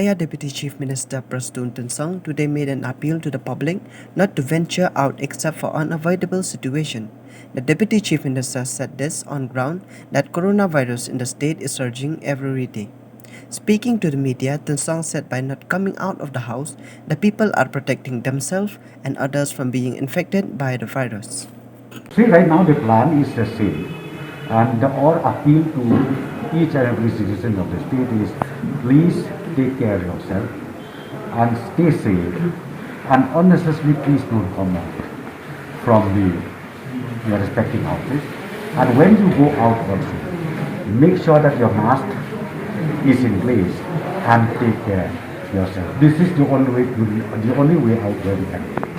Meghalaya Deputy Chief Minister Prastun Tensang today made an appeal to the public not to venture out except for unavoidable situation. The Deputy Chief Minister said this on ground that coronavirus in the state is surging every day. Speaking to the media, Tensang said by not coming out of the house, the people are protecting themselves and others from being infected by the virus. See, right now the plan is the same, and our appeal to each and every citizen of the state is please take care of yourself and stay safe, and unnecessarily please don't come out from your respective houses. And when you go out also, make sure that your mask is in place and take care of yourself. This is the only way out where we can.